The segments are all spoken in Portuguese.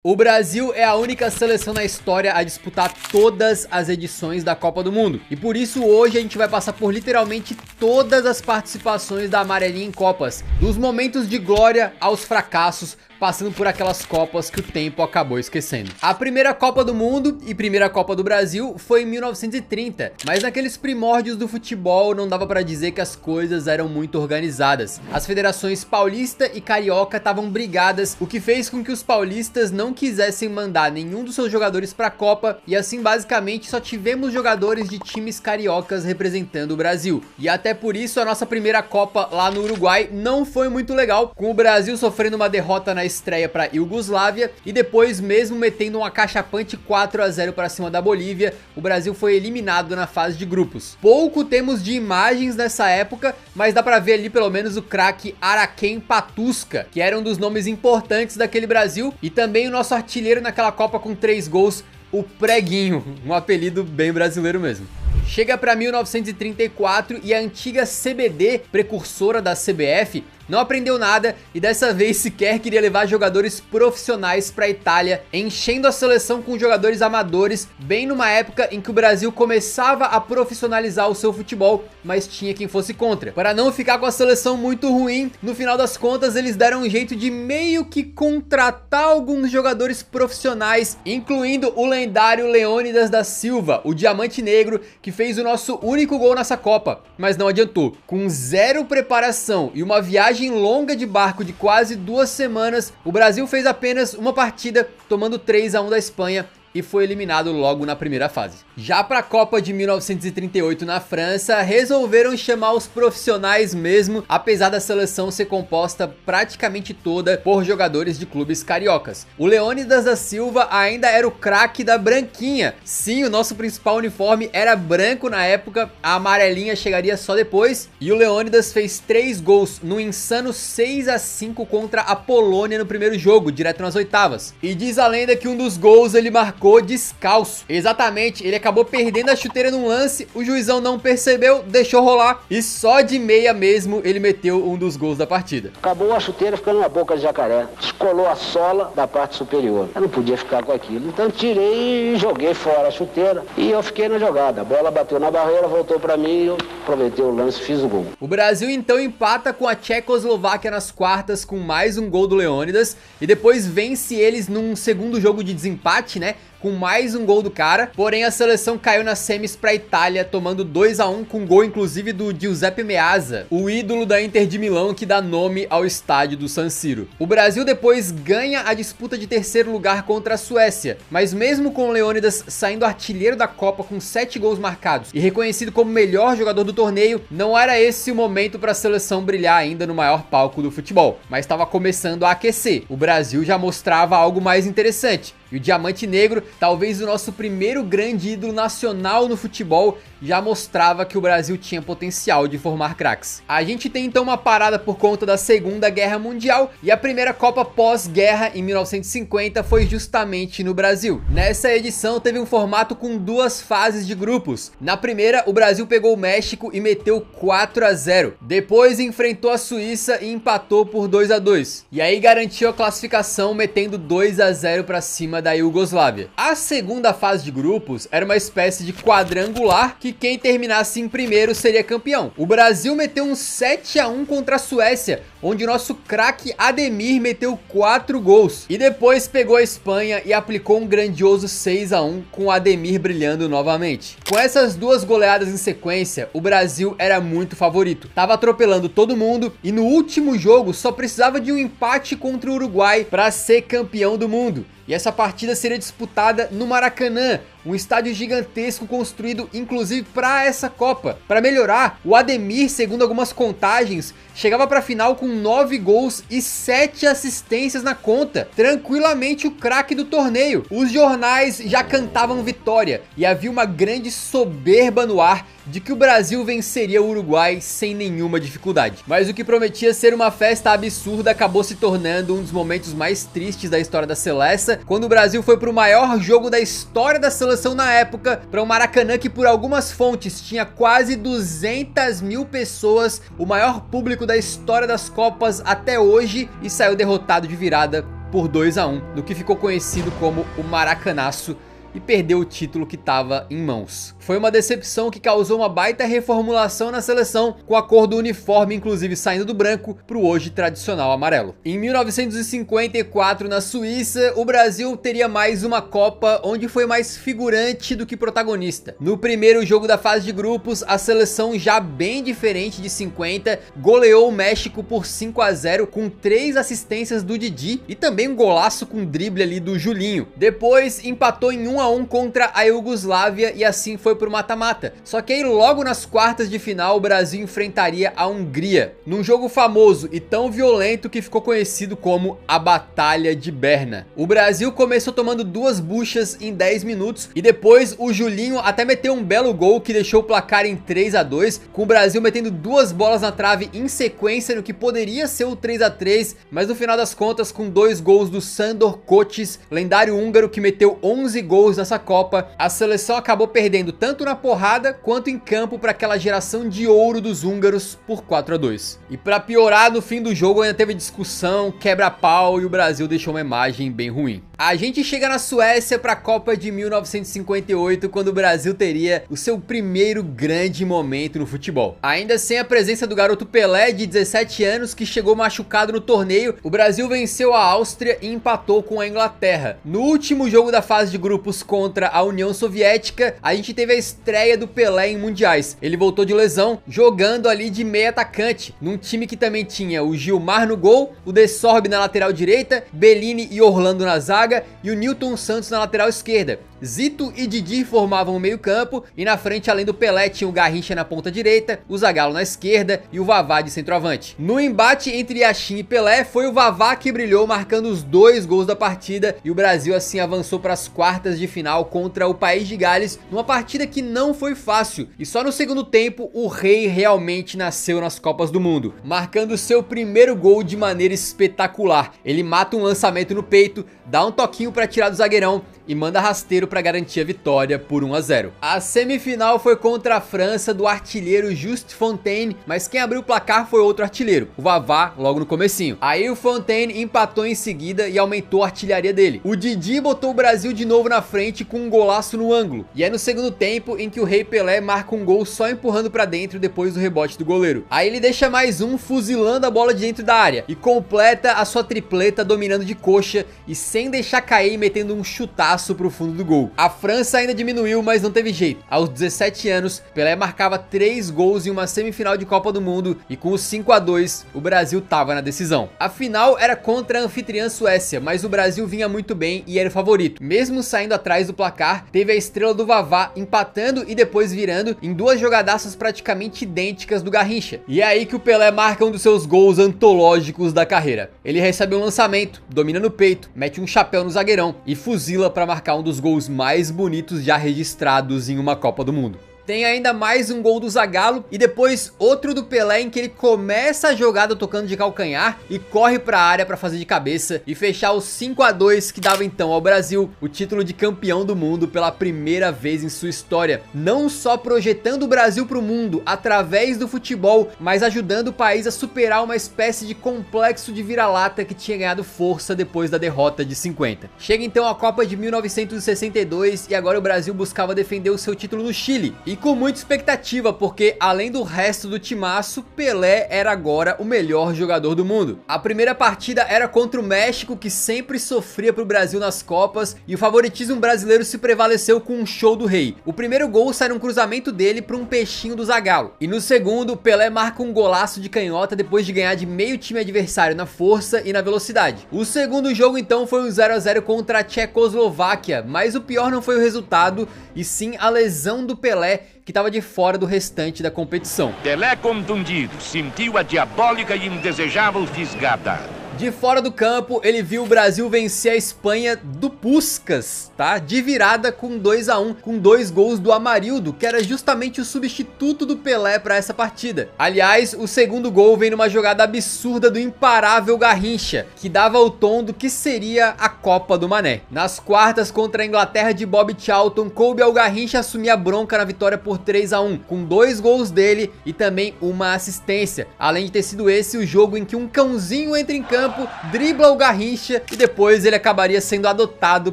O Brasil é a única seleção na história a disputar todas as edições da Copa do Mundo. E por isso hoje a gente vai passar por literalmente todas as participações da amarelinha em Copas. Dos momentos de glória aos fracassos, passando por aquelas Copas que o tempo acabou esquecendo. A primeira Copa do Mundo e primeira Copa do Brasil foi em 1930, mas naqueles primórdios do futebol não dava pra dizer que as coisas eram muito organizadas. As federações paulista e carioca estavam brigadas, o que fez com que os paulistas não quisessem mandar nenhum dos seus jogadores pra Copa, e assim basicamente só tivemos jogadores de times cariocas representando o Brasil. E até por isso a nossa primeira Copa lá no Uruguai não foi muito legal, com o Brasil sofrendo uma derrota na estreia para Iugoslávia e depois, mesmo metendo um acachapante 4-0 para cima da Bolívia, o Brasil foi eliminado na fase de grupos. Pouco temos de imagens nessa época, mas dá para ver ali pelo menos o craque Araquém Patusca, que era um dos nomes importantes daquele Brasil, e também o nosso artilheiro naquela Copa com 3 gols, o Preguinho, um apelido bem brasileiro mesmo. Chega para 1934 e a antiga CBD, precursora da CBF, não aprendeu nada e dessa vez sequer queria levar jogadores profissionais para a Itália, enchendo a seleção com jogadores amadores, bem numa época em que o Brasil começava a profissionalizar o seu futebol, mas tinha quem fosse contra. Para não ficar com a seleção muito ruim, no final das contas eles deram um jeito de meio que contratar alguns jogadores profissionais, incluindo o lendário Leônidas da Silva, o Diamante Negro, que fez o nosso único gol nessa Copa, mas não adiantou. Com zero preparação e uma viagem longa de barco de quase 2 semanas, o Brasil fez apenas uma partida, tomando 3-1 da Espanha, e foi eliminado logo na primeira fase. Já para a Copa de 1938 na França, resolveram chamar os profissionais mesmo, apesar da seleção ser composta praticamente toda por jogadores de clubes cariocas. O Leônidas da Silva ainda era o craque da branquinha. Sim, o nosso principal uniforme era branco na época, a amarelinha chegaria só depois, e o Leônidas fez 3 gols no insano 6-5 contra a Polônia no primeiro jogo, direto nas oitavas. E diz a lenda que um dos gols ele marcou descalço. Exatamente, ele acabou perdendo a chuteira num lance, o juizão não percebeu, deixou rolar e só de meia mesmo ele meteu um dos gols da partida. Acabou a chuteira ficando na boca de jacaré, descolou a sola da parte superior. Eu não podia ficar com aquilo, então tirei e joguei fora a chuteira e eu fiquei na jogada. A bola bateu na barreira, voltou pra mim e eu aproveitei o lance e fiz o gol. O Brasil então empata com a Tchecoslováquia nas quartas com mais um gol do Leônidas e depois vence eles num segundo jogo de desempate, né? Com mais um gol do cara, porém a seleção caiu nas semis pra Itália, tomando 2-1 com gol inclusive do Giuseppe Meazza, o ídolo da Inter de Milão que dá nome ao estádio do San Siro. O Brasil depois ganha a disputa de terceiro lugar contra a Suécia, mas mesmo com o Leônidas saindo artilheiro da Copa com 7 gols marcados e reconhecido como melhor jogador do torneio, não era esse o momento para a seleção brilhar ainda no maior palco do futebol, mas estava começando a aquecer. O Brasil já mostrava algo mais interessante. E o Diamante Negro, talvez o nosso primeiro grande ídolo nacional no futebol, já mostrava que o Brasil tinha potencial de formar craques. A gente tem então uma parada por conta da Segunda Guerra Mundial e a primeira Copa pós-guerra em 1950 foi justamente no Brasil. Nessa edição teve um formato com 2 fases de grupos. Na primeira, o Brasil pegou o México e meteu 4-0. Depois enfrentou a Suíça e empatou por 2-2. E aí garantiu a classificação metendo 2-0 para cima da Iugoslávia. A segunda fase de grupos era uma espécie de quadrangular que quem terminasse em primeiro seria campeão. O Brasil meteu um 7-1 contra a Suécia, onde nosso craque Ademir meteu 4 gols. E depois pegou a Espanha e aplicou um grandioso 6-1 com o Ademir brilhando novamente. Com essas 2 goleadas em sequência, o Brasil era muito favorito. Tava atropelando todo mundo e no último jogo só precisava de um empate contra o Uruguai para ser campeão do mundo. E essa partida seria disputada no Maracanã, um estádio gigantesco construído inclusive para essa Copa. Para melhorar, o Ademir, segundo algumas contagens, chegava para a final com 9 gols e 7 assistências na conta. Tranquilamente o craque do torneio. Os jornais já cantavam vitória e havia uma grande soberba no ar de que o Brasil venceria o Uruguai sem nenhuma dificuldade. Mas o que prometia ser uma festa absurda acabou se tornando um dos momentos mais tristes da história da Seleção, quando o Brasil foi para o maior jogo da história da seleção na época, para um Maracanã que por algumas fontes tinha quase 200 mil pessoas, o maior público da história das Copas até hoje, e saiu derrotado de virada por 2-1, no que ficou conhecido como o Maracanaço, e perdeu o título que estava em mãos. Foi uma decepção que causou uma baita reformulação na seleção, com a cor do uniforme inclusive saindo do branco para o hoje tradicional amarelo. Em 1954, na Suíça, o Brasil teria mais uma Copa onde foi mais figurante do que protagonista. No primeiro jogo da fase de grupos, a seleção, já bem diferente de 50, goleou o México por 5-0 com 3 assistências do Didi e também um golaço com drible ali do Julinho. Depois empatou em 1-1 contra a Iugoslávia e assim foi pro mata-mata. Só que aí logo nas quartas de final o Brasil enfrentaria a Hungria, num jogo famoso e tão violento que ficou conhecido como a Batalha de Berna. O Brasil começou tomando 2 buchas em 10 minutos e depois o Julinho até meteu um belo gol que deixou o placar em 3-2, com o Brasil metendo 2 bolas na trave em sequência no que poderia ser o 3-3, mas no final das contas, com 2 gols do Sandor Kocsis, lendário húngaro que meteu 11 gols nessa Copa, a seleção acabou perdendo tanto na porrada quanto em campo para aquela geração de ouro dos húngaros por 4-2. E para piorar, no fim do jogo ainda teve discussão, quebra-pau e o Brasil deixou uma imagem bem ruim. A gente chega na Suécia para a Copa de 1958, quando o Brasil teria o seu primeiro grande momento no futebol. Ainda sem a presença do garoto Pelé, de 17 anos, que chegou machucado no torneio, o Brasil venceu a Áustria e empatou com a Inglaterra. No último jogo da fase de grupos contra a União Soviética, a gente teve a estreia do Pelé em mundiais. Ele voltou de lesão, jogando ali de meio atacante, num time que também tinha o Gilmar no gol, o De Sorbe na lateral direita, Bellini e Orlando na zaga, e o Nilton Santos na lateral esquerda. Zito e Didi formavam o meio campo e na frente, além do Pelé, tinha o Garrincha na ponta direita, o Zagallo na esquerda e o Vavá de centroavante. No embate entre Yashin e Pelé, foi o Vavá que brilhou, marcando os 2 gols da partida, e o Brasil assim avançou para as quartas de final contra o País de Gales, numa partida que não foi fácil, e só no segundo tempo o Rei realmente nasceu nas Copas do Mundo, marcando seu primeiro gol de maneira espetacular. Ele mata um lançamento no peito, dá um toquinho para tirar do zagueirão e manda rasteiro para garantir a vitória por 1-0. A semifinal foi contra a França, do artilheiro Just Fontaine, mas quem abriu o placar foi outro artilheiro, o Vavá, logo no comecinho. Aí o Fontaine empatou em seguida e aumentou a artilharia dele. O Didi botou o Brasil de novo na frente com um golaço no ângulo, e é no segundo tempo em que o Rei Pelé marca um gol só empurrando para dentro depois do rebote do goleiro. Aí ele deixa mais um fuzilando a bola de dentro da área e completa a sua tripleta dominando de coxa e sem deixar cair, metendo um chutaço pro fundo do gol. A França ainda diminuiu, mas não teve jeito. Aos 17 anos, Pelé marcava 3 gols em uma semifinal de Copa do Mundo e com os 5-2, o Brasil tava na decisão. A final era contra a anfitriã Suécia, mas o Brasil vinha muito bem e era o favorito. Mesmo saindo atrás do placar, teve a estrela do Vavá empatando e depois virando em 2 jogadaças praticamente idênticas do Garrincha. E é aí que o Pelé marca um dos seus gols antológicos da carreira. Ele recebe um lançamento, domina no peito, mete um chapéu no zagueirão e fuzila para marcar um dos gols mais bonitos já registrados em uma Copa do Mundo. Tem ainda mais um gol do Zagallo e depois outro do Pelé em que ele começa a jogada tocando de calcanhar e corre para a área para fazer de cabeça e fechar os 5-2 que dava então ao Brasil o título de campeão do mundo pela primeira vez em sua história, não só projetando o Brasil para o mundo através do futebol, mas ajudando o país a superar uma espécie de complexo de vira-lata que tinha ganhado força depois da derrota de 50. Chega então a Copa de 1962 e agora o Brasil buscava defender o seu título no Chile, e com muita expectativa, porque além do resto do timaço, Pelé era agora o melhor jogador do mundo. A primeira partida era contra o México, que sempre sofria pro Brasil nas Copas, e o favoritismo brasileiro se prevaleceu com um show do Rei. O primeiro gol sai num cruzamento dele para um peixinho do Zagallo, e no segundo, Pelé marca um golaço de canhota depois de ganhar de meio time adversário na força e na velocidade. O segundo jogo então foi um 0-0 contra a Tchecoslováquia, mas o pior não foi o resultado, e sim a lesão do Pelé, que estava de fora do restante da competição. Pelé, contundido, sentiu a diabólica e indesejável fisgada. De fora do campo, ele viu o Brasil vencer a Espanha do Puskás, tá? De virada com 2-1, com 2 gols do Amarildo, que era justamente o substituto do Pelé para essa partida. Aliás, o segundo gol vem numa jogada absurda do imparável Garrincha, que dava o tom do que seria a Copa do Mané. Nas quartas contra a Inglaterra de Bob Charlton, coube ao Garrincha assumir a bronca na vitória por 3-1, com 2 gols dele e também uma assistência. Além de ter sido esse o jogo em que um cãozinho entra em campo campo, dribla o Garrincha e depois ele acabaria sendo adotado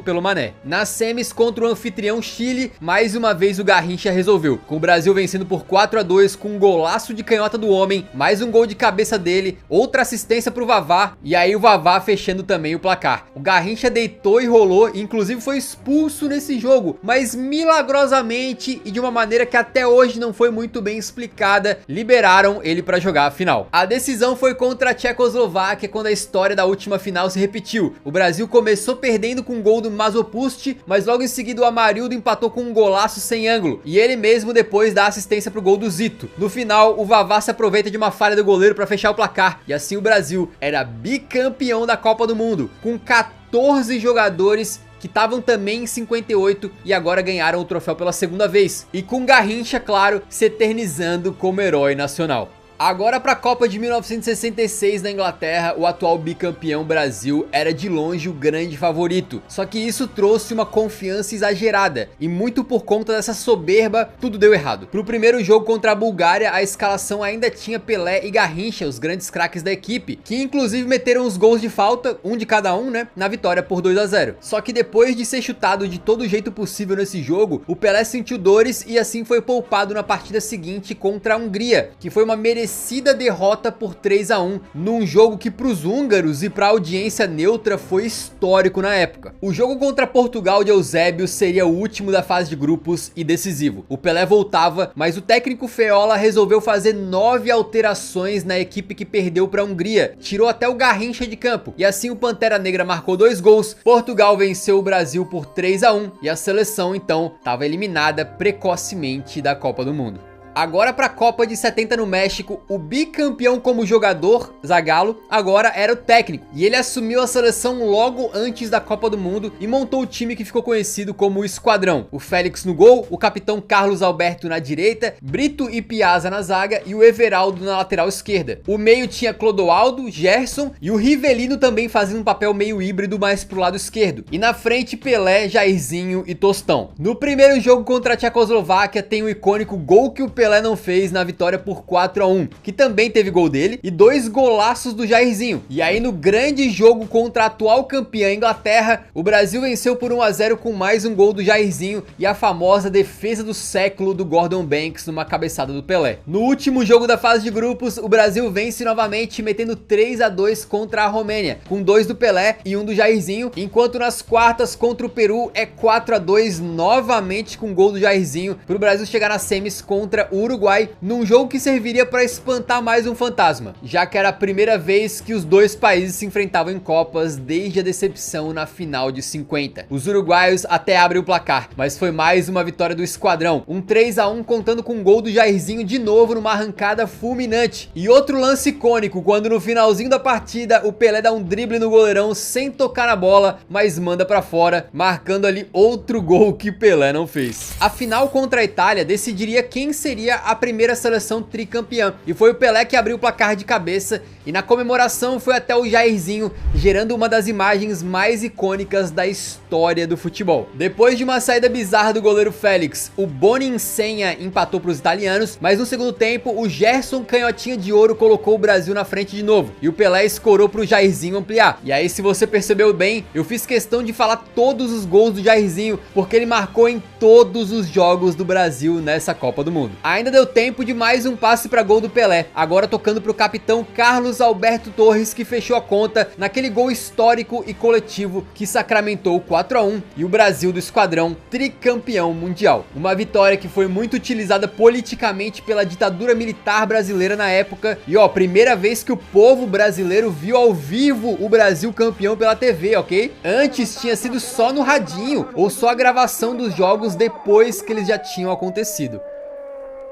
pelo Mané. Nas semis contra o anfitrião Chile, mais uma vez o Garrincha resolveu, com o Brasil vencendo por 4-2 com um golaço de canhota do homem, mais um gol de cabeça dele, outra assistência pro Vavá e aí o Vavá fechando também o placar. O Garrincha deitou e rolou, inclusive foi expulso nesse jogo, mas milagrosamente e de uma maneira que até hoje não foi muito bem explicada, liberaram ele para jogar a final. A decisão foi contra a Tchecoslováquia, quando a história da última final se repetiu. O Brasil começou perdendo com um gol do Masopust, mas logo em seguida o Amarildo empatou com um golaço sem ângulo, e ele mesmo depois dá assistência pro gol do Zito. No final, o Vavá se aproveita de uma falha do goleiro para fechar o placar, e assim o Brasil era bicampeão da Copa do Mundo, com 14 jogadores que estavam também em 58 e agora ganharam o troféu pela segunda vez. E com Garrincha, claro, se eternizando como herói nacional. Agora para a Copa de 1966 na Inglaterra, o atual bicampeão Brasil era de longe o grande favorito. Só que isso trouxe uma confiança exagerada e muito por conta dessa soberba, tudo deu errado. Pro primeiro jogo contra a Bulgária, a escalação ainda tinha Pelé e Garrincha, os grandes craques da equipe, que inclusive meteram os gols de falta, um de cada um, né, na vitória por 2-0. Só que depois de ser chutado de todo jeito possível nesse jogo, o Pelé sentiu dores e assim foi poupado na partida seguinte contra a Hungria, que foi uma merecida derrota por 3-1, num jogo que pros húngaros e pra audiência neutra foi histórico na época. O jogo contra Portugal de Eusébio seria o último da fase de grupos e decisivo. O Pelé voltava, mas o técnico Feola resolveu fazer 9 alterações na equipe que perdeu pra Hungria, tirou até o Garrincha de campo, e assim o Pantera Negra marcou 2 gols, Portugal venceu o Brasil por 3-1 e a seleção então estava eliminada precocemente da Copa do Mundo. Agora para a Copa de 70 no México, o bicampeão como jogador, Zagallo, agora era o técnico. E ele assumiu a seleção logo antes da Copa do Mundo e montou o time que ficou conhecido como o Esquadrão. O Félix no gol, o capitão Carlos Alberto na direita, Brito e Piazza na zaga e o Everaldo na lateral esquerda. O meio tinha Clodoaldo, Gerson e o Rivelino também fazendo um papel meio híbrido mais pro lado esquerdo. E na frente Pelé, Jairzinho e Tostão. No primeiro jogo contra a Tchecoslováquia tem o icônico gol que o Pelé não fez na vitória por 4-1, que também teve gol dele, e 2 golaços do Jairzinho. E aí no grande jogo contra a atual campeã Inglaterra, o Brasil venceu por 1-0 com mais um gol do Jairzinho e a famosa defesa do século do Gordon Banks numa cabeçada do Pelé. No último jogo da fase de grupos, o Brasil vence novamente metendo 3-2 contra a Romênia, com 2 do Pelé e 1 do Jairzinho, enquanto nas quartas contra o Peru é 4-2 novamente com gol do Jairzinho, para o Brasil chegar nas semis contra o Uruguai, num jogo que serviria para espantar mais um fantasma, já que era a primeira vez que os dois países se enfrentavam em Copas desde a decepção na final de 50. Os uruguaios até abrem o placar, mas foi mais uma vitória do Esquadrão, um 3-1 contando com um gol do Jairzinho de novo numa arrancada fulminante. E outro lance icônico, quando no finalzinho da partida o Pelé dá um drible no goleirão sem tocar na bola, mas manda pra fora, marcando ali outro gol que Pelé não fez. A final contra a Itália decidiria quem seria a primeira seleção tricampeã, e foi o Pelé que abriu o placar de cabeça, e na comemoração foi até o Jairzinho, gerando uma das imagens mais icônicas da história do futebol. Depois de uma saída bizarra do goleiro Félix, o Boni Insenha empatou para os italianos, mas no segundo tempo o Gerson Canhotinha de Ouro colocou o Brasil na frente de novo, e o Pelé escorou para o Jairzinho ampliar. E aí, se você percebeu bem, eu fiz questão de falar todos os gols do Jairzinho, porque ele marcou em todos os jogos do Brasil nessa Copa do Mundo. Ainda deu tempo de mais um passe para gol do Pelé, agora tocando para o capitão Carlos Alberto Torres, que fechou a conta naquele gol histórico e coletivo que sacramentou o 4-1 e o Brasil do Esquadrão tricampeão mundial. Uma vitória que foi muito utilizada politicamente pela ditadura militar brasileira na época e ó, primeira vez que o povo brasileiro viu ao vivo o Brasil campeão pela TV, ok? Antes tinha sido só no radinho ou só a gravação dos jogos depois que eles já tinham acontecido.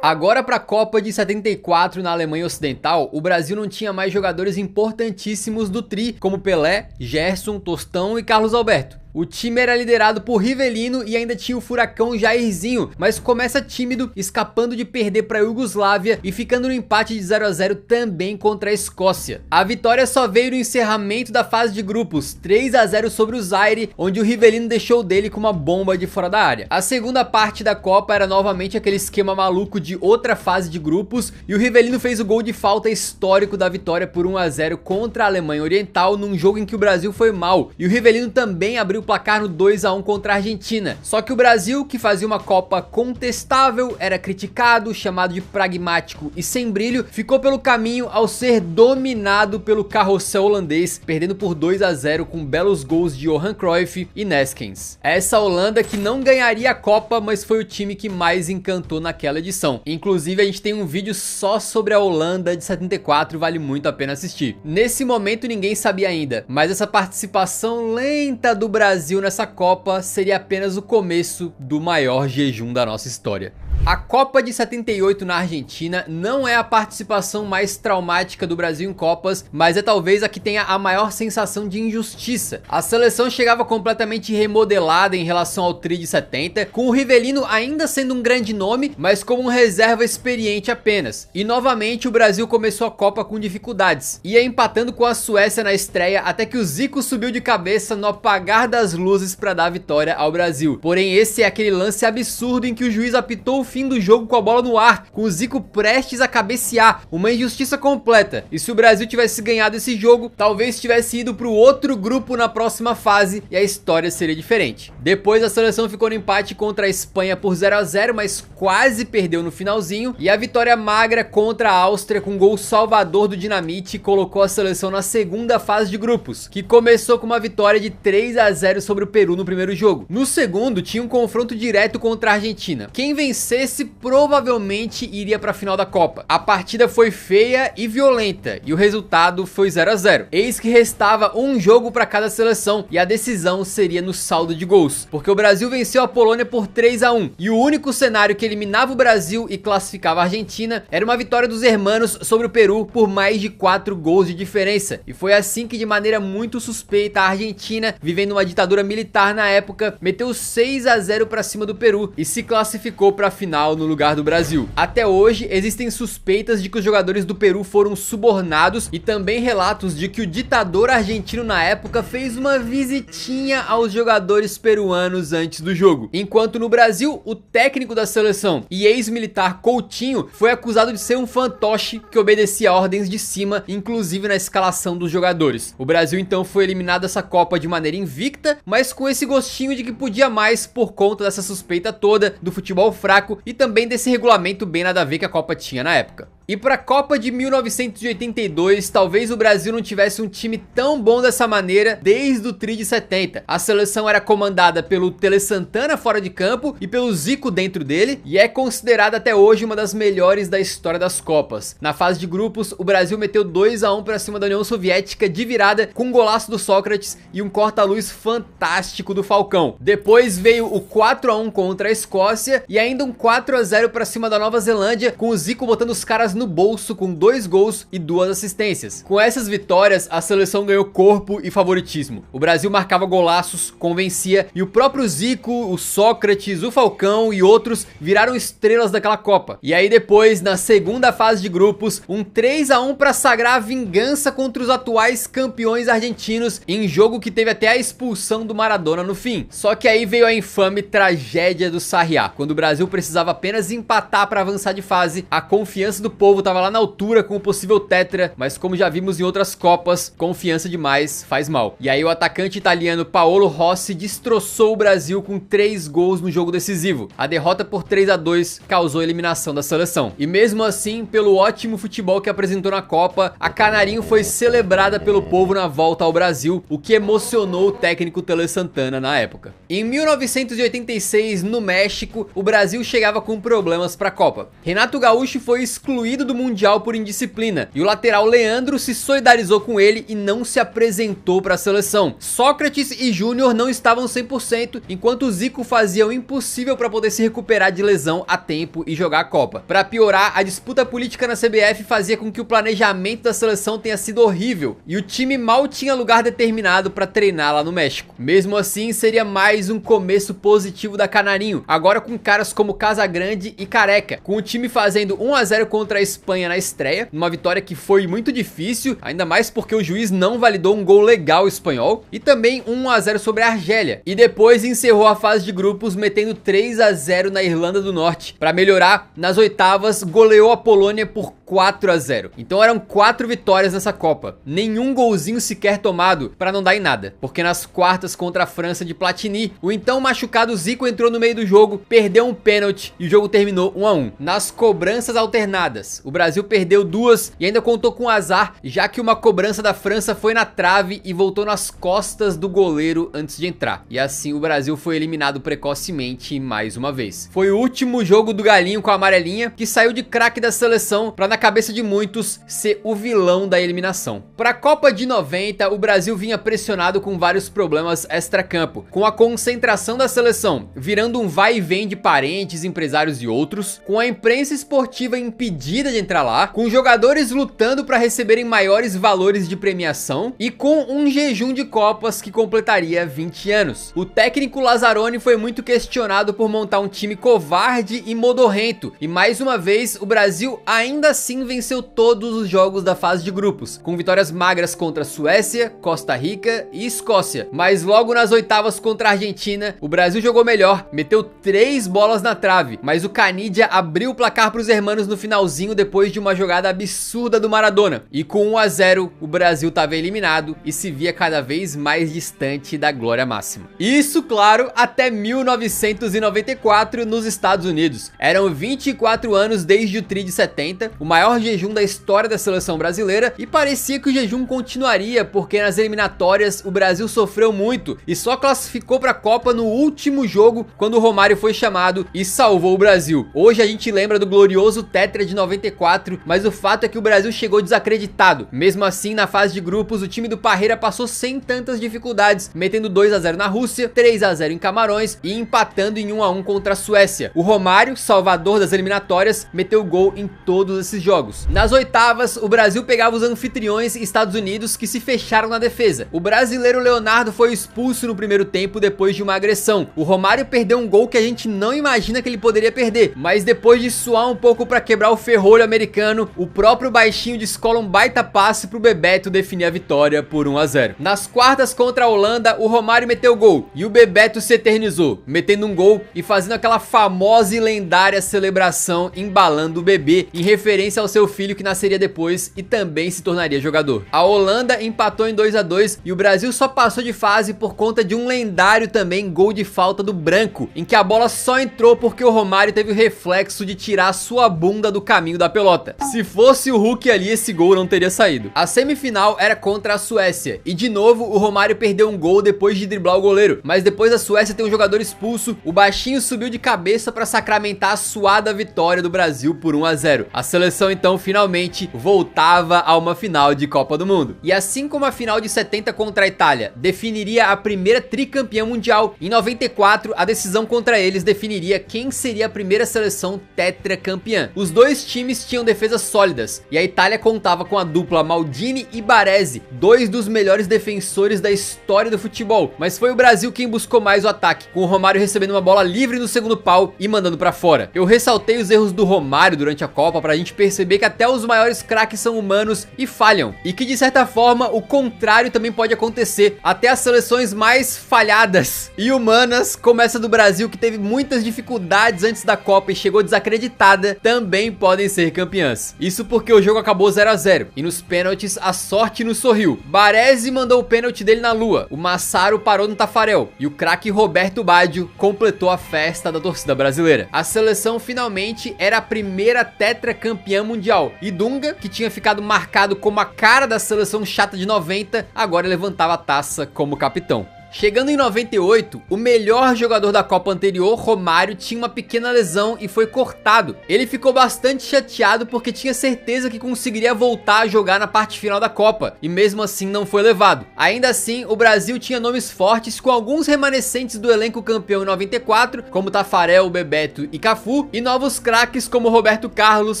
Agora para a Copa de 74 na Alemanha Ocidental, o Brasil não tinha mais jogadores importantíssimos do tri, como Pelé, Gerson, Tostão e Carlos Alberto. O time era liderado por Rivelino e ainda tinha o furacão Jairzinho, mas começa tímido, escapando de perder para a Iugoslávia e ficando no empate de 0 a 0 também contra a Escócia. A vitória só veio no encerramento da fase de grupos, 3 a 0 sobre o Zaire, onde o Rivelino deixou dele com uma bomba de fora da área. A segunda parte da Copa era novamente aquele esquema maluco de outra fase de grupos e o Rivelino fez o gol de falta histórico da vitória por 1 a 0 contra a Alemanha Oriental num jogo em que o Brasil foi mal, e o Rivelino também abriu o placar no 2 a 1 contra a Argentina. Só que o Brasil, que fazia uma Copa contestável, era criticado, chamado de pragmático e sem brilho, ficou pelo caminho ao ser dominado pelo carrossel holandês, perdendo por 2 a 0 com belos gols de Johan Cruyff e Neskens. Essa Holanda que não ganharia a Copa, mas foi o time que mais encantou naquela edição. Inclusive a gente tem um vídeo só sobre a Holanda de 74, vale muito a pena assistir. Nesse momento ninguém sabia ainda, mas essa participação lenta do Brasil nessa Copa seria apenas o começo do maior jejum da nossa história. A Copa de 78 na Argentina não é a participação mais traumática do Brasil em Copas, mas é talvez a que tenha a maior sensação de injustiça. A seleção chegava completamente remodelada em relação ao tri de 70, com o Rivelino ainda sendo um grande nome, mas como um reserva experiente apenas. E novamente o Brasil começou a Copa com dificuldades, ia empatando com a Suécia na estreia até que o Zico subiu de cabeça no apagar das luzes para dar a vitória ao Brasil. Porém esse é aquele lance absurdo em que o juiz apitou o fim do jogo com a bola no ar, com o Zico prestes a cabecear, uma injustiça completa. E se o Brasil tivesse ganhado esse jogo, talvez tivesse ido para o outro grupo na próxima fase e a história seria diferente. Depois a seleção ficou no empate contra a Espanha por 0 a 0, mas quase perdeu no finalzinho, e a vitória magra contra a Áustria com gol salvador do Dinamite colocou a seleção na segunda fase de grupos, que começou com uma vitória de 3 a 0 sobre o Peru no primeiro jogo. No segundo tinha um confronto direto contra a Argentina. Quem vencesse provavelmente iria para a final da Copa. A partida foi feia e violenta e o resultado foi 0 a 0. Eis que restava um jogo para cada seleção e a decisão seria no saldo de gols, porque o Brasil venceu a Polônia por 3 a 1 e o único cenário que eliminava o Brasil e classificava a Argentina era uma vitória dos hermanos sobre o Peru por mais de 4 gols de diferença. E foi assim que, de maneira muito suspeita, a Argentina, vivendo uma ditadura militar na época, meteu 6 a 0 para cima do Peru e se classificou para a final no lugar do Brasil. Até hoje existem suspeitas de que os jogadores do Peru foram subornados e também relatos de que o ditador argentino na época fez uma visitinha aos jogadores peruanos antes do jogo. Enquanto no Brasil, o técnico da seleção e ex-militar Coutinho foi acusado de ser um fantoche que obedecia ordens de cima, inclusive na escalação dos jogadores. O Brasil então foi eliminado dessa Copa de maneira invicta, mas com esse gostinho de que podia mais por conta dessa suspeita toda do futebol fraco e também desse regulamento bem nada a ver que a Copa tinha na época. E para a Copa de 1982, talvez o Brasil não tivesse um time tão bom dessa maneira desde o tri de 70. A seleção era comandada pelo Tele Santana fora de campo e pelo Zico dentro dele, e é considerada até hoje uma das melhores da história das Copas. Na fase de grupos, o Brasil meteu 2 a 1 para cima da União Soviética de virada, com um golaço do Sócrates e um corta-luz fantástico do Falcão. Depois veio o 4 a 1 contra a Escócia e ainda um 4 a 0 para cima da Nova Zelândia, com o Zico botando os caras no bolso com 2 gols e 2 assistências. Com essas vitórias, a seleção ganhou corpo e favoritismo. O Brasil marcava golaços, convencia, e o próprio Zico, o Sócrates, o Falcão e outros viraram estrelas daquela Copa. E aí depois, na segunda fase de grupos, um 3 a 1 para sagrar a vingança contra os atuais campeões argentinos, em jogo que teve até a expulsão do Maradona no fim. Só que aí veio a infame tragédia do Sarriá. Quando o Brasil precisava apenas empatar para avançar de fase, a confiança do povo tava lá na altura com o possível tetra, mas como já vimos em outras Copas, confiança demais faz mal. E aí o atacante italiano Paolo Rossi destroçou o Brasil com 3 gols no jogo decisivo. A derrota por 3 a 2 causou a eliminação da seleção. E mesmo assim, pelo ótimo futebol que apresentou na Copa, a Canarinho foi celebrada pelo povo na volta ao Brasil, o que emocionou o técnico Tele Santana na época. Em 1986, no México, o Brasil chegava com problemas para a Copa. Renato Gaúcho foi excluído excluído do Mundial por indisciplina, e o lateral Leandro se solidarizou com ele e não se apresentou para a seleção. Sócrates e Júnior não estavam 100%, enquanto o Zico fazia o impossível para poder se recuperar de lesão a tempo e jogar a Copa. Para piorar, a disputa política na CBF fazia com que o planejamento da seleção tenha sido horrível, e o time mal tinha lugar determinado para treinar lá no México. Mesmo assim, seria mais um começo positivo da Canarinho, agora com caras como Casagrande e Careca, com o time fazendo 1 a 0 contra a Espanha na estreia, uma vitória que foi muito difícil, ainda mais porque o juiz não validou um gol legal espanhol, e também 1 a 0 sobre a Argélia, e depois encerrou a fase de grupos metendo 3 a 0 na Irlanda do Norte. Para melhorar, nas oitavas goleou a Polônia por 4 a 0. Então eram 4 vitórias nessa Copa, nenhum golzinho sequer tomado, para não dar em nada, porque nas quartas contra a França de Platini, o então machucado Zico entrou no meio do jogo, perdeu um pênalti e o jogo terminou 1 a 1. Nas cobranças alternadas, o Brasil perdeu 2 e ainda contou com azar, já que uma cobrança da França foi na trave e voltou nas costas do goleiro antes de entrar, e assim o Brasil foi eliminado precocemente mais uma vez. Foi o último jogo do Galinho com a amarelinha, que saiu de craque da seleção para, na cabeça de muitos, ser o vilão da eliminação. Para a Copa de 90, o Brasil vinha pressionado com vários problemas extracampo, com a concentração da seleção virando um vai e vem de parentes, empresários e outros, com a imprensa esportiva impedida de entrar lá, com jogadores lutando para receberem maiores valores de premiação e com um jejum de Copas que completaria 20 anos. O técnico Lazzaroni foi muito questionado por montar um time covarde e modorrento, e mais uma vez o Brasil ainda assim venceu todos os jogos da fase de grupos, com vitórias magras contra Suécia, Costa Rica e Escócia, mas logo nas oitavas contra a Argentina, o Brasil jogou melhor, meteu 3 bolas na trave, mas o Canidia abriu o placar para os hermanos no finalzinho depois de uma jogada absurda do Maradona, e com 1 a 0 o Brasil estava eliminado e se via cada vez mais distante da glória máxima. Isso, claro, até 1994 nos Estados Unidos. Eram 24 anos desde o Tri de 70, o maior jejum da história da seleção brasileira, e parecia que o jejum continuaria, porque nas eliminatórias o Brasil sofreu muito e só classificou para a Copa no último jogo, quando o Romário foi chamado e salvou o Brasil. Hoje a gente lembra do glorioso Tetra de 94, mas o fato é que o Brasil chegou desacreditado. Mesmo assim, na fase de grupos, o time do Parreira passou sem tantas dificuldades, metendo 2 a 0 na Rússia, 3 a 0 em Camarões e empatando em 1 a 1 contra a Suécia. O Romário, salvador das eliminatórias, meteu gol em todos esses jogos. Nas oitavas, o Brasil pegava os anfitriões Estados Unidos, que se fecharam na defesa. O brasileiro Leonardo foi expulso no primeiro tempo depois de uma agressão. O Romário perdeu um gol que a gente não imagina que ele poderia perder, mas depois de suar um pouco para quebrar o ferrolho americano, o próprio baixinho descola um baita passe pro Bebeto definir a vitória por 1 a 0. Nas quartas contra a Holanda, o Romário meteu gol e o Bebeto se eternizou, metendo um gol e fazendo aquela famosa e lendária celebração embalando o bebê, em referência ao seu filho que nasceria depois e também se tornaria jogador. A Holanda empatou em 2 a 2 e o Brasil só passou de fase por conta de um lendário também gol de falta do Branco, em que a bola só entrou porque o Romário teve o reflexo de tirar a sua bunda do caminho da pelota. Se fosse o Hulk ali, esse gol não teria saído. A semifinal era contra a Suécia e de novo o Romário perdeu um gol depois de driblar o goleiro, mas depois da Suécia ter um jogador expulso, o baixinho subiu de cabeça para sacramentar a suada vitória do Brasil por 1 a 0. A seleção então finalmente voltava a uma final de Copa do Mundo. E assim como a final de 70 contra a Itália definiria a primeira tricampeã mundial, em 94 a decisão contra eles definiria quem seria a primeira seleção tetracampeã. Os dois times tinham defesas sólidas e a Itália contava com a dupla Maldini e Baresi, dois dos melhores defensores da história do futebol, mas foi o Brasil quem buscou mais o ataque, com o Romário recebendo uma bola livre no segundo pau e mandando pra fora. Eu ressaltei os erros do Romário durante a Copa pra gente perceber que até os maiores craques são humanos e falham, e que de certa forma o contrário também pode acontecer. Até as seleções mais falhadas e humanas, como essa do Brasil, que teve muitas dificuldades antes da Copa e chegou desacreditada, também podem ser campeãs. Isso porque o jogo acabou 0 a 0 e nos pênaltis a sorte nos sorriu. Baresi mandou o pênalti dele na lua, o Massaro parou no Tafarel e o craque Roberto Baggio completou a festa da torcida brasileira. A seleção finalmente era a primeira tetracampeã mundial e Dunga, que tinha ficado marcado como a cara da seleção chata de 90, agora levantava a taça como capitão. Chegando em 98, o melhor jogador da Copa anterior, Romário, tinha uma pequena lesão e foi cortado. Ele ficou bastante chateado porque tinha certeza que conseguiria voltar a jogar na parte final da Copa, e mesmo assim não foi levado. Ainda assim, o Brasil tinha nomes fortes com alguns remanescentes do elenco campeão em 94, como Tafarel, Bebeto e Cafu, e novos craques como Roberto Carlos,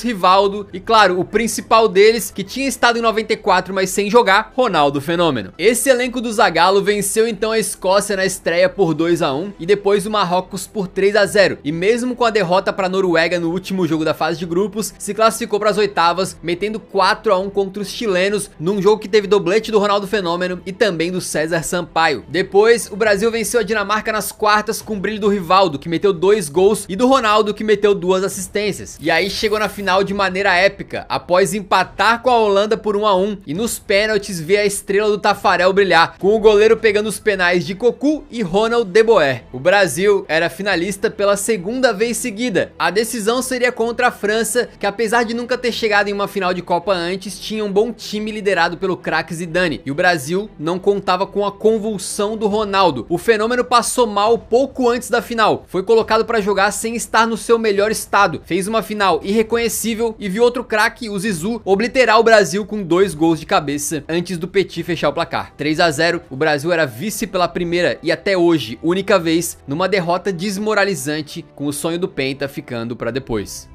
Rivaldo e, claro, o principal deles, que tinha estado em 94 mas sem jogar, Ronaldo Fenômeno. Esse elenco do Zagallo venceu então a Escócia na estreia por 2-1 e depois o Marrocos por 3-0, e mesmo com a derrota para a Noruega no último jogo da fase de grupos, se classificou para as oitavas, metendo 4-1 contra os chilenos, num jogo que teve doblete do Ronaldo Fenômeno e também do César Sampaio. Depois, o Brasil venceu a Dinamarca nas quartas com o brilho do Rivaldo, que meteu 2 gols, e do Ronaldo, que meteu 2 assistências. E aí chegou na final de maneira épica, após empatar com a Holanda por 1-1, e nos pênaltis ver a estrela do Tafarel brilhar, com o goleiro pegando os penais de Cocu e Ronald de Boer. O Brasil era finalista pela segunda vez seguida. A decisão seria contra a França, que apesar de nunca ter chegado em uma final de Copa antes, tinha um bom time liderado pelo craque Zidane, e o Brasil não contava com a convulsão do Ronaldo. O Fenômeno passou mal pouco antes da final, foi colocado para jogar sem estar no seu melhor estado, fez uma final irreconhecível e viu outro craque, o Zizou, obliterar o Brasil com 2 gols de cabeça antes do Petit fechar o placar. 3-0, o Brasil era vice pela primeira e até hoje única vez numa derrota desmoralizante, com o sonho do Penta ficando para depois.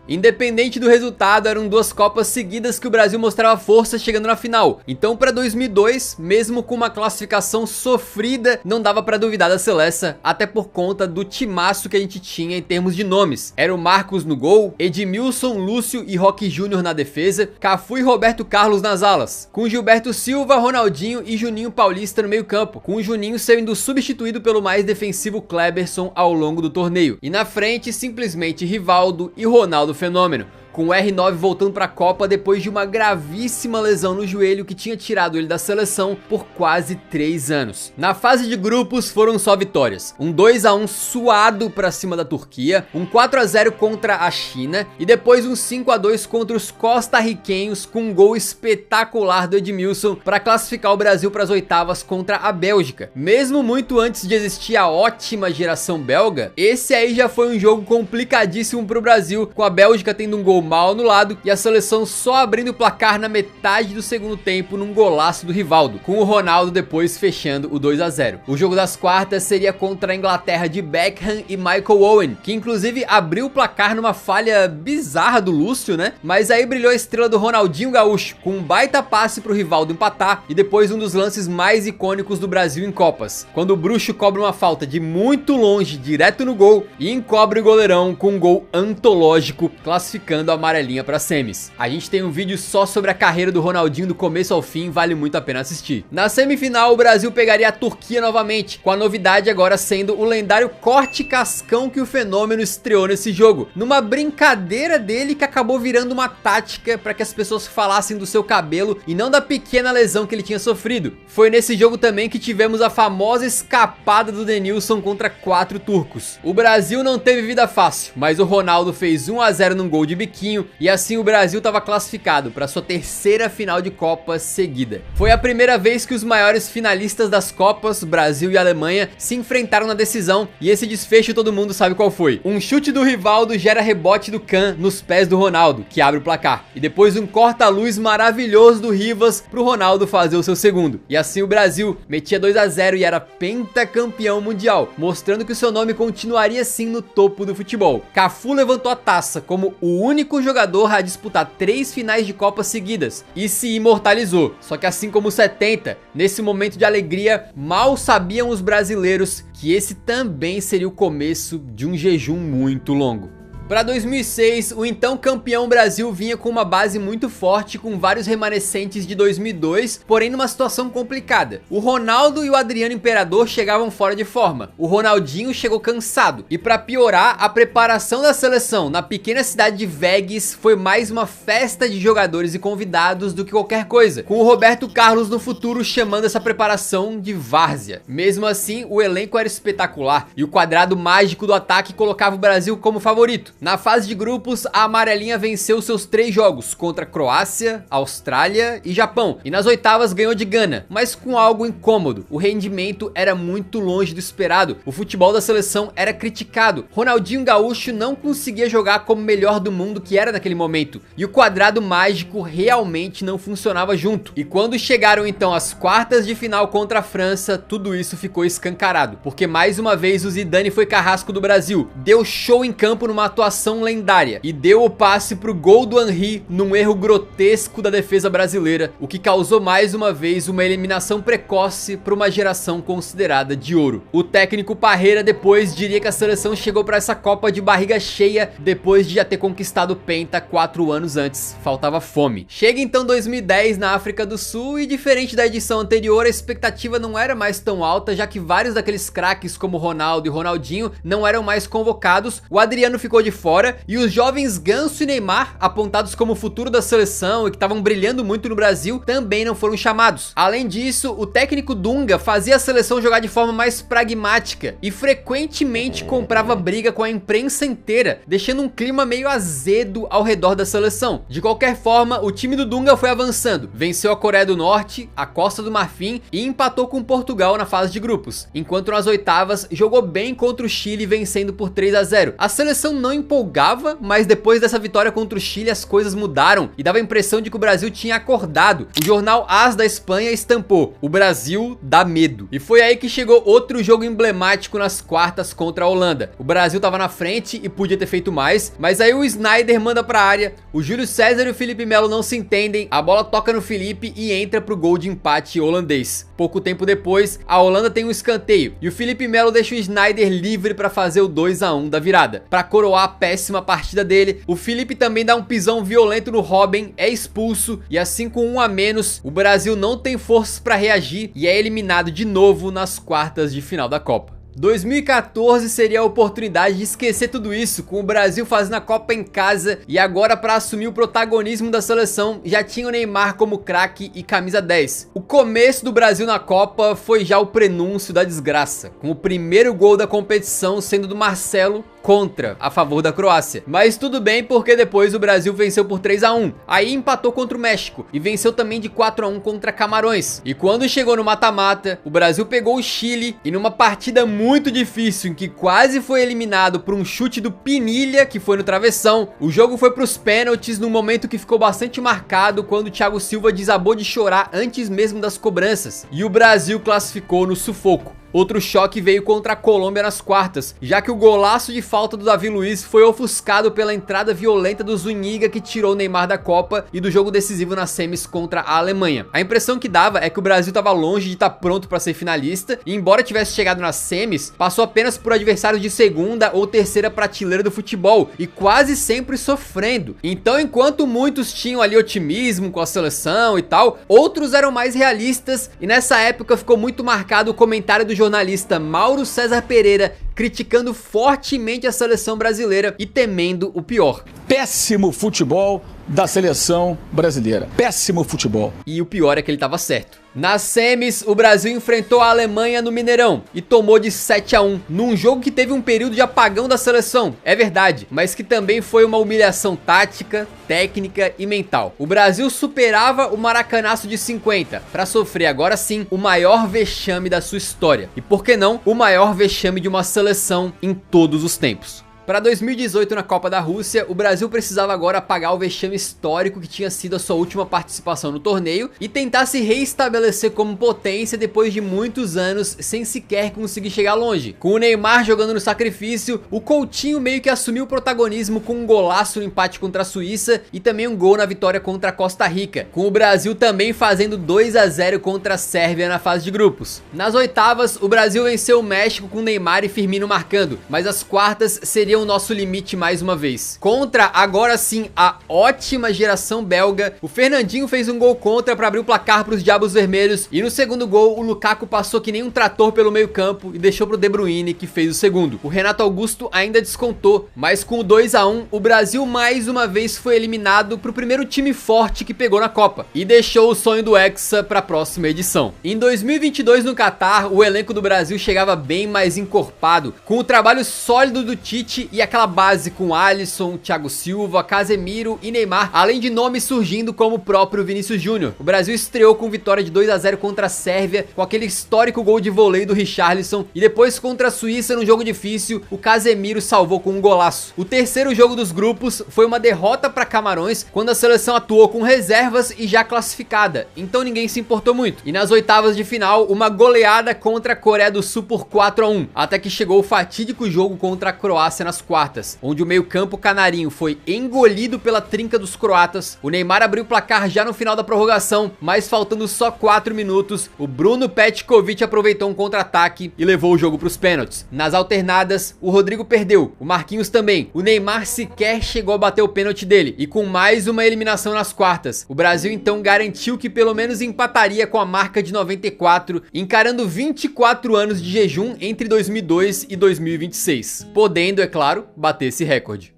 Independente do resultado, eram 2 Copas seguidas que o Brasil mostrava força chegando na final. Então para 2002, mesmo com uma classificação sofrida, não dava para duvidar da seleção, até por conta do timaço que a gente tinha em termos de nomes. Era o Marcos no gol, Edmilson, Lúcio e Roque Júnior na defesa, Cafu e Roberto Carlos nas alas, com Gilberto Silva, Ronaldinho e Juninho Paulista no meio campo, com o Juninho sendo substituído pelo mais defensivo Kleberson ao longo do torneio. E na frente, simplesmente Rivaldo e Ronaldo Fenômeno, com o R9 voltando para a Copa depois de uma gravíssima lesão no joelho que tinha tirado ele da seleção por quase 3 anos. Na fase de grupos foram só vitórias, um 2-1 suado para cima da Turquia, um 4-0 contra a China e depois um 5-2 contra os costarriquenhos, com um gol espetacular do Edmilson para classificar o Brasil para as oitavas contra a Bélgica. Mesmo muito antes de existir a ótima geração belga, esse aí já foi um jogo complicadíssimo para o Brasil, com a Bélgica tendo um gol mal anulado e a seleção só abrindo o placar na metade do segundo tempo num golaço do Rivaldo, com o Ronaldo depois fechando o 2-0. O jogo das quartas seria contra a Inglaterra de Beckham e Michael Owen, que inclusive abriu o placar numa falha bizarra do Lúcio, né? Mas aí brilhou a estrela do Ronaldinho Gaúcho, com um baita passe pro Rivaldo empatar e depois um dos lances mais icônicos do Brasil em Copas, quando o bruxo cobra uma falta de muito longe, direto no gol, e encobre o goleirão com um gol antológico, classificando a amarelinha para semis. A gente tem um vídeo só sobre a carreira do Ronaldinho do começo ao fim, vale muito a pena assistir. Na semifinal, o Brasil pegaria a Turquia novamente, com a novidade agora sendo o lendário corte cascão que o Fenômeno estreou nesse jogo, numa brincadeira dele que acabou virando uma tática para que as pessoas falassem do seu cabelo e não da pequena lesão que ele tinha sofrido. Foi nesse jogo também que tivemos a famosa escapada do Denilson contra 4 turcos. O Brasil não teve vida fácil, mas o Ronaldo fez 1-0 num gol de biquinho e assim o Brasil estava classificado para sua terceira final de Copa seguida. Foi a primeira vez que os maiores finalistas das Copas, Brasil e Alemanha, se enfrentaram na decisão, e esse desfecho todo mundo sabe qual foi. Um chute do Rivaldo gera rebote do Kahn nos pés do Ronaldo, que abre o placar, e depois um corta-luz maravilhoso do Rivas pro Ronaldo fazer o seu segundo. E assim o Brasil metia 2-0 e era pentacampeão mundial, mostrando que o seu nome continuaria sim no topo do futebol. Cafu levantou a taça como o único jogador a disputar 3 finais de Copa seguidas e se imortalizou. Só que assim como o 70, nesse momento de alegria, mal sabiam os brasileiros que esse também seria o começo de um jejum muito longo. Para 2006, o então campeão Brasil vinha com uma base muito forte, com vários remanescentes de 2002, porém numa situação complicada. O Ronaldo e o Adriano Imperador chegavam fora de forma, o Ronaldinho chegou cansado, e para piorar, a preparação da seleção na pequena cidade de Vegas foi mais uma festa de jogadores e convidados do que qualquer coisa, com o Roberto Carlos no futuro chamando essa preparação de várzea. Mesmo assim, o elenco era espetacular, e o quadrado mágico do ataque colocava o Brasil como favorito. Na fase de grupos, a amarelinha venceu seus 3 jogos contra Croácia, Austrália e Japão, e nas oitavas ganhou de Gana, mas com algo incômodo. O rendimento era muito longe do esperado, o futebol da seleção era criticado, Ronaldinho Gaúcho não conseguia jogar como o melhor do mundo que era naquele momento, e o quadrado mágico realmente não funcionava junto. E quando chegaram então as quartas de final contra a França, tudo isso ficou escancarado, porque mais uma vez o Zidane foi carrasco do Brasil, deu show em campo numa atuação lendária e deu o passe pro gol do Henry num erro grotesco da defesa brasileira, o que causou mais uma vez uma eliminação precoce para uma geração considerada de ouro. O técnico Parreira depois diria que a seleção chegou para essa Copa de barriga cheia depois de já ter conquistado o Penta 4 anos antes, faltava fome. Chega então 2010 na África do Sul e diferente da edição anterior, a expectativa não era mais tão alta, já que vários daqueles craques como Ronaldo e Ronaldinho não eram mais convocados, o Adriano ficou de fora e os jovens Ganso e Neymar, apontados como o futuro da seleção e que estavam brilhando muito no Brasil, também não foram chamados. Além disso, o técnico Dunga fazia a seleção jogar de forma mais pragmática e frequentemente comprava briga com a imprensa inteira, deixando um clima meio azedo ao redor da seleção. De qualquer forma, o time do Dunga foi avançando, venceu a Coreia do Norte, a Costa do Marfim e empatou com Portugal na fase de grupos, enquanto nas oitavas jogou bem contra o Chile, vencendo por 3-0. A seleção não empolgava, mas depois dessa vitória contra o Chile as coisas mudaram e dava a impressão de que o Brasil tinha acordado. O jornal AS da Espanha estampou: o Brasil dá medo. E foi aí que chegou outro jogo emblemático nas quartas contra a Holanda. O Brasil tava na frente e podia ter feito mais, mas aí o Sneijder manda pra área, o Júlio César e o Felipe Melo não se entendem, a bola toca no Felipe e entra pro gol de empate holandês. Pouco tempo depois, a Holanda tem um escanteio e o Felipe Melo deixa o Sneijder livre pra fazer o 2-1 da virada. Pra coroar a péssima partida dele, o Felipe também dá um pisão violento no Robben, é expulso e assim com 1 a menos, o Brasil não tem forças pra reagir e é eliminado de novo nas quartas de final da Copa. 2014 seria a oportunidade de esquecer tudo isso, com o Brasil fazendo a Copa em casa e agora para assumir o protagonismo da seleção já tinha o Neymar como craque e camisa 10. O começo do Brasil na Copa foi já o prenúncio da desgraça, com o primeiro gol da competição sendo do Marcelo contra, a favor da Croácia. Mas tudo bem, porque depois o Brasil venceu por 3-1, aí empatou contra o México e venceu também de 4-1 contra Camarões. E quando chegou no mata-mata, o Brasil pegou o Chile e numa partida muito difícil, em que quase foi eliminado por um chute do Pinilha, que foi no travessão, o jogo foi pros pênaltis num momento que ficou bastante marcado quando o Thiago Silva desabou de chorar antes mesmo das cobranças, e o Brasil classificou no sufoco. Outro choque veio contra a Colômbia nas quartas, já que o golaço de falta do Davi Luiz foi ofuscado pela entrada violenta do Zuniga, que tirou o Neymar da Copa e do jogo decisivo nas semis contra a Alemanha. A impressão que dava é que o Brasil estava longe de estar pronto para ser finalista e, embora tivesse chegado nas semis, passou apenas por adversários de segunda ou terceira prateleira do futebol e quase sempre sofrendo. Então, enquanto muitos tinham ali otimismo com a seleção e tal, outros eram mais realistas, e nessa época ficou muito marcado o comentário do jornalista Mauro César Pereira criticando fortemente a seleção brasileira e temendo o pior. Péssimo futebol da seleção brasileira. Péssimo futebol. E o pior é que ele estava certo. Nas semis, o Brasil enfrentou a Alemanha no Mineirão e tomou de 7-1, num jogo que teve um período de apagão da seleção, é verdade, mas que também foi uma humilhação tática, técnica e mental. O Brasil superava o maracanaço de 50 para sofrer agora sim o maior vexame da sua história. E por que não, o maior vexame de uma seleção em todos os tempos. Para 2018 na Copa da Rússia, o Brasil precisava agora apagar o vexame histórico que tinha sido a sua última participação no torneio e tentar se reestabelecer como potência depois de muitos anos sem sequer conseguir chegar longe. Com o Neymar jogando no sacrifício, o Coutinho meio que assumiu o protagonismo com um golaço no empate contra a Suíça e também um gol na vitória contra a Costa Rica, com o Brasil também fazendo 2-0 contra a Sérvia na fase de grupos. Nas oitavas, o Brasil venceu o México com Neymar e Firmino marcando, mas as quartas seriam o nosso limite mais uma vez. Contra, agora sim, a ótima geração belga, o Fernandinho fez um gol contra para abrir o placar para os Diabos Vermelhos e no segundo gol o Lukaku passou que nem um trator pelo meio campo e deixou pro De Bruyne, que fez o segundo. O Renato Augusto ainda descontou, mas com o 2-1 o Brasil mais uma vez foi eliminado pro primeiro time forte que pegou na Copa e deixou o sonho do Hexa para a próxima edição. Em 2022 no Catar, o elenco do Brasil chegava bem mais encorpado, com o trabalho sólido do Tite Modric e aquela base com Alisson, Thiago Silva, Casemiro e Neymar, além de nomes surgindo como o próprio Vinícius Júnior. O Brasil estreou com vitória de 2 a 0 contra a Sérvia, com aquele histórico gol de voleio do Richarlison, e depois contra a Suíça num jogo difícil, o Casemiro salvou com um golaço. O terceiro jogo dos grupos foi uma derrota para Camarões, quando a seleção atuou com reservas e já classificada, então ninguém se importou muito. E nas oitavas de final, uma goleada contra a Coreia do Sul por 4 a 1, até que chegou o fatídico jogo contra a Croácia nas quartas, onde o meio-campo canarinho foi engolido pela trinca dos croatas. O Neymar abriu o placar já no final da prorrogação, mas faltando só 4 minutos, o Bruno Petkovic aproveitou um contra-ataque e levou o jogo para os pênaltis. Nas alternadas, o Rodrigo perdeu, o Marquinhos também. O Neymar sequer chegou a bater o pênalti dele, e com mais uma eliminação nas quartas, o Brasil então garantiu que pelo menos empataria com a marca de 94, encarando 24 anos de jejum entre 2002 e 2026, podendo, é claro, bater esse recorde.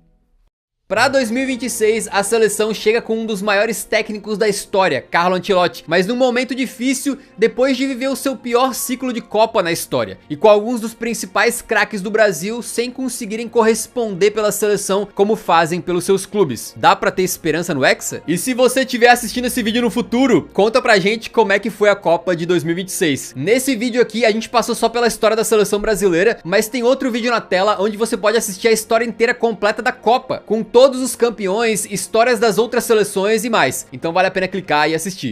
Para 2026, a seleção chega com um dos maiores técnicos da história, Carlo Ancelotti, mas num momento difícil depois de viver o seu pior ciclo de Copa na história, e com alguns dos principais craques do Brasil sem conseguirem corresponder pela seleção como fazem pelos seus clubes. Dá pra ter esperança no Hexa? E se você estiver assistindo esse vídeo no futuro, conta pra gente como é que foi a Copa de 2026. Nesse vídeo aqui, a gente passou só pela história da seleção brasileira, mas tem outro vídeo na tela onde você pode assistir a história inteira completa da Copa, com todos os campeões, histórias das outras seleções e mais. Então vale a pena clicar e assistir.